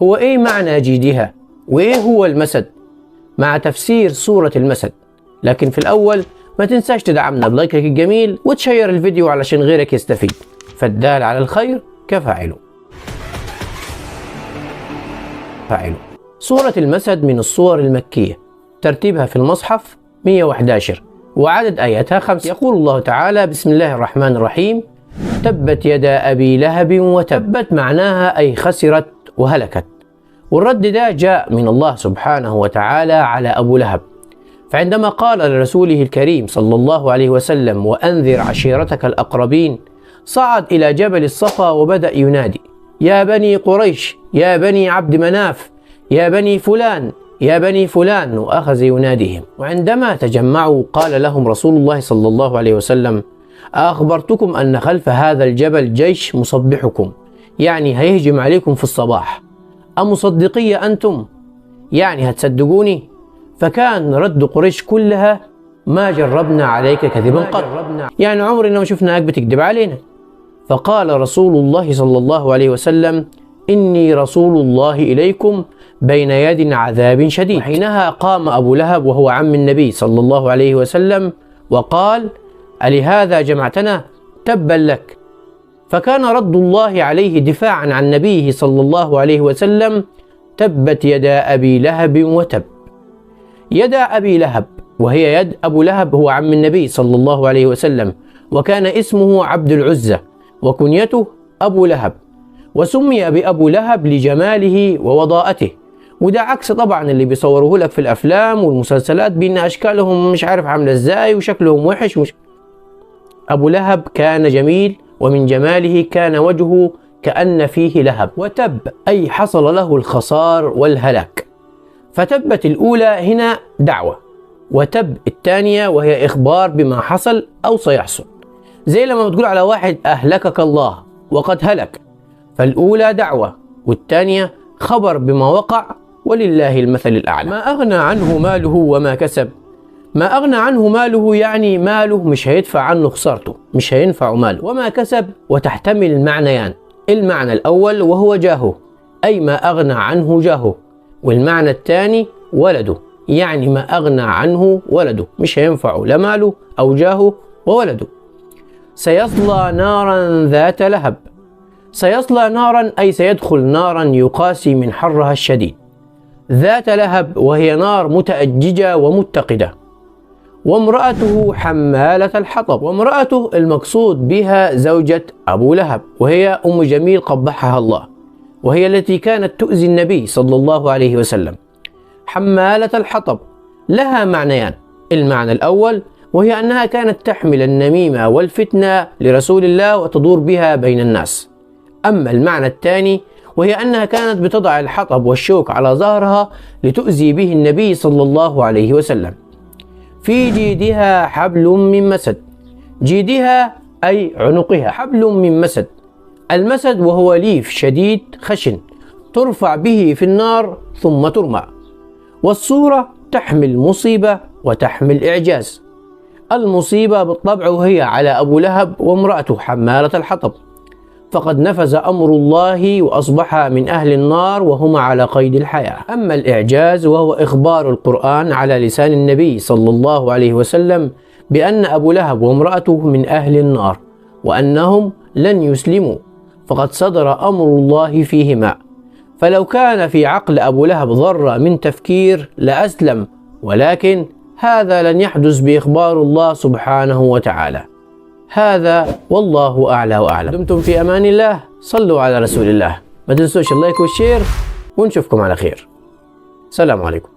هو إيه معنى جيدها؟ وإيه هو المسد؟ مع تفسير سورة المسد. لكن في الأول ما تنساش تدعمنا بلايكك الجميل وتشير الفيديو علشان غيرك يستفيد، فالدال على الخير كفاعله. سورة المسد من الصور المكية، ترتيبها في المصحف 111 وعدد آياتها 5. يقول الله تعالى: بسم الله الرحمن الرحيم: تبت يدا أبي لهب وتبت، معناها أي خسرت وهلكت. والرد ده جاء من الله سبحانه وتعالى على أبو لهب، فعندما قال لرسوله الكريم صلى الله عليه وسلم: وأنذر عشيرتك الأقربين، صعد إلى جبل الصفا وبدأ ينادي: يا بني قريش، يا بني عبد مناف، يا بني فلان، يا بني فلان، وأخذ يناديهم. وعندما تجمعوا قال لهم رسول الله صلى الله عليه وسلم: أخبرتكم أن خلف هذا الجبل جيش مصبحكم، يعني هيهجم عليكم في الصباح، أمصدقية أنتم؟ يعني هتصدقوني؟ فكان رد قريش كلها: ما جربنا عليك كذبا قط، يعني عمرنا ما شفناك بتكذب علينا. فقال رسول الله صلى الله عليه وسلم: إني رسول الله إليكم بين يد عذاب شديد. حينها قام أبو لهب وهو عم النبي صلى الله عليه وسلم وقال: ألهذا جمعتنا؟ تبا لك. فكان رد الله عليه دفاعا عن نبيه صلى الله عليه وسلم: تبت يدا أبي لهب وتب. يدا أبي لهب وهي يد أبو لهب هو عم النبي صلى الله عليه وسلم، وكان اسمه عبد العزة وكنيته أبو لهب، وسمي بأبو لهب لجماله ووضاءته. وده عكس طبعا اللي بيصوروه لك في الأفلام والمسلسلات بأن أشكالهم مش عارف عاملة ازاي وشكلهم وحش. أبو لهب كان جميل، ومن جماله كان وجهه كأن فيه لهب. وتب أي حصل له الخسار والهلاك. فتبت الأولى هنا دعوة، وتب الثانية وهي إخبار بما حصل أو سيحصل، زي لما بتقول على واحد أهلكك الله وقد هلك، فالأولى دعوة والثانية خبر بما وقع، ولله المثل الأعلى. ما أغنى عنه ماله وما كسب. ما أغنى عنه ماله يعني ماله مش هيدفع عنه خسارته، مش هينفع ماله. وما كسب وتحتمل المعنيان، المعنى الأول وهو جاهه، أي ما أغنى عنه جاهه، والمعنى الثاني ولده، يعني ما أغنى عنه ولده، مش هينفعه لا ماله أو جاهه وولده. سيصلى نارا ذات لهب. سيصلى نارا أي سيدخل نارا يقاسي من حرها الشديد. ذات لهب وهي نار متأججة ومتقدة. وامرأته حمالة الحطب. وامرأته المقصود بها زوجة أبو لهب، وهي أم جميل قبحها الله، وهي التي كانت تؤذي النبي صلى الله عليه وسلم. حمالة الحطب لها معنيان، المعنى الأول وهي أنها كانت تحمل النميمة والفتنة لرسول الله وتدور بها بين الناس. أما المعنى الثاني وهي أنها كانت بتضع الحطب والشوك على ظهرها لتؤذي به النبي صلى الله عليه وسلم. في جيدها حبل من مسد. جيدها أي عنقها، حبل من مسد. المسد وهو ليف شديد خشن ترفع به في النار ثم ترمى. والصورة تحمل مصيبة وتحمل إعجاز. المصيبة بالطبع وهي على أبو لهب وامرأته حمالة الحطب، فقد نفذ أمر الله وأصبحا من أهل النار وهما على قيد الحياة. أما الإعجاز وهو إخبار القرآن على لسان النبي صلى الله عليه وسلم بأن أبو لهب وامرأته من أهل النار وأنهم لن يسلموا، فقد صدر أمر الله فيهما. فلو كان في عقل أبو لهب ذرة من تفكير لأسلم، ولكن هذا لن يحدث بإخبار الله سبحانه وتعالى. هذا والله أعلى وأعلم. دمتم في أمان الله، صلوا على رسول الله، ما تنسوش اللايك والشير، ونشوفكم على خير. السلام عليكم.